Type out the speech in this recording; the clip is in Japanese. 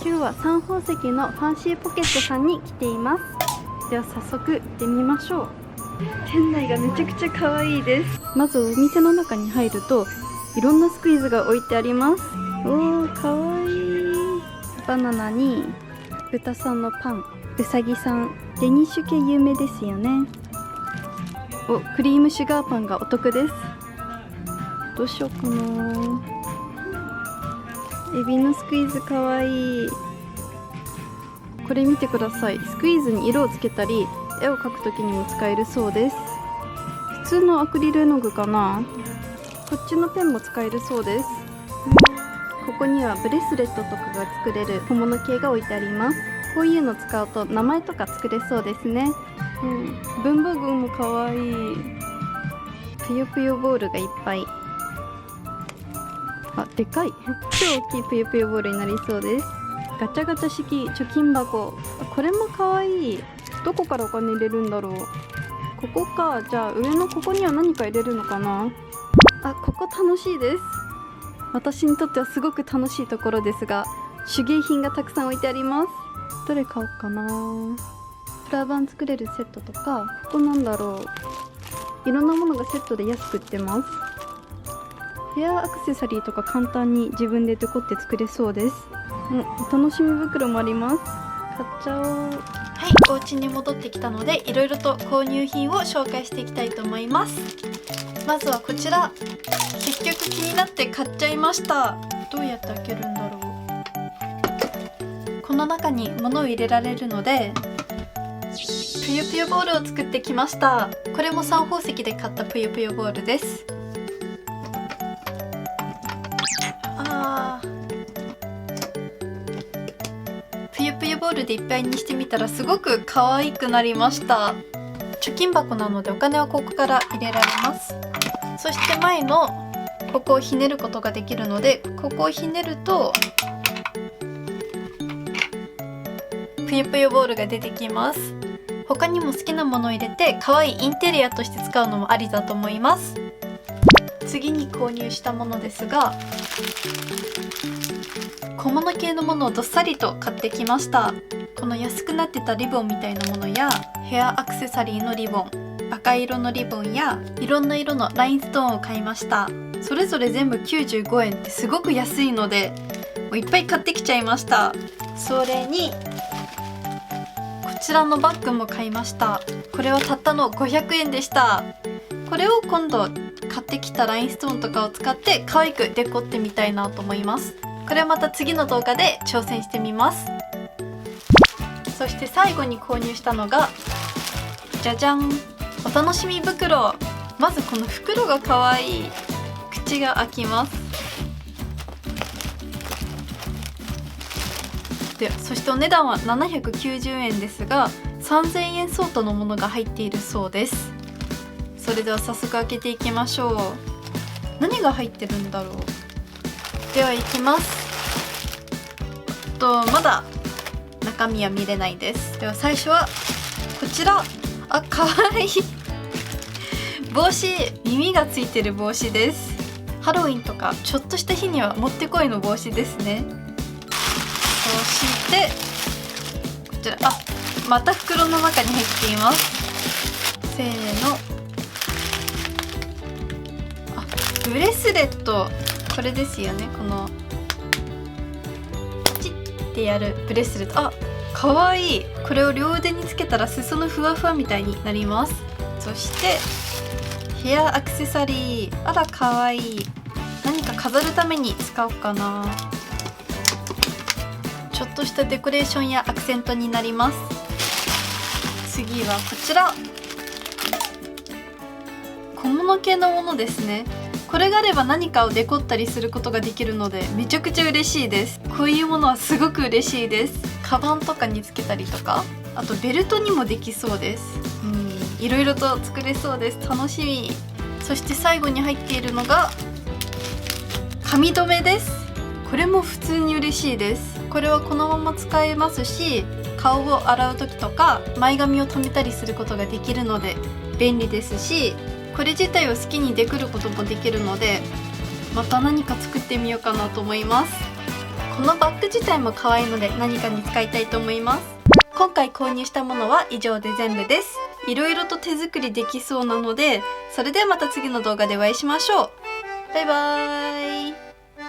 今日は三宝石のファンシーポケットさんに来ています。では早速行ってみましょう。店内がめちゃくちゃ可愛いです。まずお店の中に入るといろんなスクイーズが置いてあります。おー、かわいい。バナナに豚さんのパン、うさぎさん、デニッシュ系有名ですよね。お、クリームシュガーパンがお得です。どうしようかな。エビのスクイーズかわいい。これ見てください。スクイーズに色をつけたり絵を描くときにも使えるそうです。普通のアクリル絵の具かな。こっちのペンも使えるそうです。ここにはブレスレットとかが作れる小物系が置いてあります。こういうの使うと名前とか作れそうですね。文房具もかわいい。ぷよぷよボールがいっぱい。あ、でかい。超大きいぷよぷよボールになりそうです。ガチャガチャ式貯金箱。これもかわいい。どこからお金入れるんだろう。ここか。じゃあ上のここには何か入れるのかな。あ、ここ楽しいです。私にとってはすごく楽しいところですが、手芸品がたくさん置いてあります。どれ買おうかな。プラバン作れるセットとか、ここなんだろう。いろんなものがセットで安く売ってます。ヘアアクセサリーとか簡単に自分でデコって作れそうです。お楽しみ袋もあります。買っちゃおう。はい、お家に戻ってきたのでいろいろと購入品を紹介していきたいと思います。まずはこちら。結局気になって買っちゃいました。どうやって開けるんだろう。この中に物を入れられるのでぷよぷよボールを作ってきました。これも三宝石で買ったぷよぷよボールです。ぷよぷよボールでいっぱいにしてみたらすごく可愛くなりました。貯金箱なのでお金はここから入れられます。そして前のここをひねることができるので、ここをひねるとぷよぷよボールが出てきます。他にも好きなものを入れて可愛いインテリアとして使うのもありだと思います。次に購入したものですが、小物系のものをどっさりと買ってきました。この安くなってたリボンみたいなものやヘアアクセサリーのリボン、赤色のリボンやいろんな色のラインストーンを買いました。それぞれ全部95円ってすごく安いのでもういっぱい買ってきちゃいました。それにこちらのバッグも買いました。これはたったの500円でした。これを今度買ってきたラインストーンとかを使って可愛くデコってみたいなと思います。これはまた次の動画で挑戦してみます。そして最後に購入したのがじゃじゃん、お楽しみ袋。まずこの袋が可愛い。口が開きます。で、そしてお値段は790円ですが3000円相当のものが入っているそうです。それでは早速開けていきましょう。何が入ってるんだろう。では行きます。まだ中身は見れないです。では最初はこちら。あ、かわいい帽子、耳がついてる帽子です。ハロウィンとかちょっとした日にはもってこいの帽子ですね。そしてこちら、あ、また袋の中に入っています。せーの。あ、ブレスレット。これですよね。このチッってやるブレスレット。あ、かわいい。これを両腕につけたら裾のふわふわみたいになります。そしてヘアアクセサリー。あら、かわいい。何か飾るために使おうかな。ちょっとしたデコレーションやアクセントになります。次はこちら。小物系のものですね。これがあれば何かをデコったりすることができるのでめちゃくちゃ嬉しいです。こういうものはすごく嬉しいです。カバンとかにつけたりとか、あとベルトにもできそうです。いろいろと作れそうです。楽しみ。そして最後に入っているのが髪留めです。これも普通に嬉しいです。これはこのまま使えますし、顔を洗う時とか前髪を留めたりすることができるので便利ですし、これ自体を好きにできることもできるのでまた何か作ってみようかなと思います。このバッグ自体も可愛いので何かに使いたいと思います。今回購入したものは以上で全部です。いろいろと手作りできそうなので、それではまた次の動画でお会いしましょう。バイバーイ。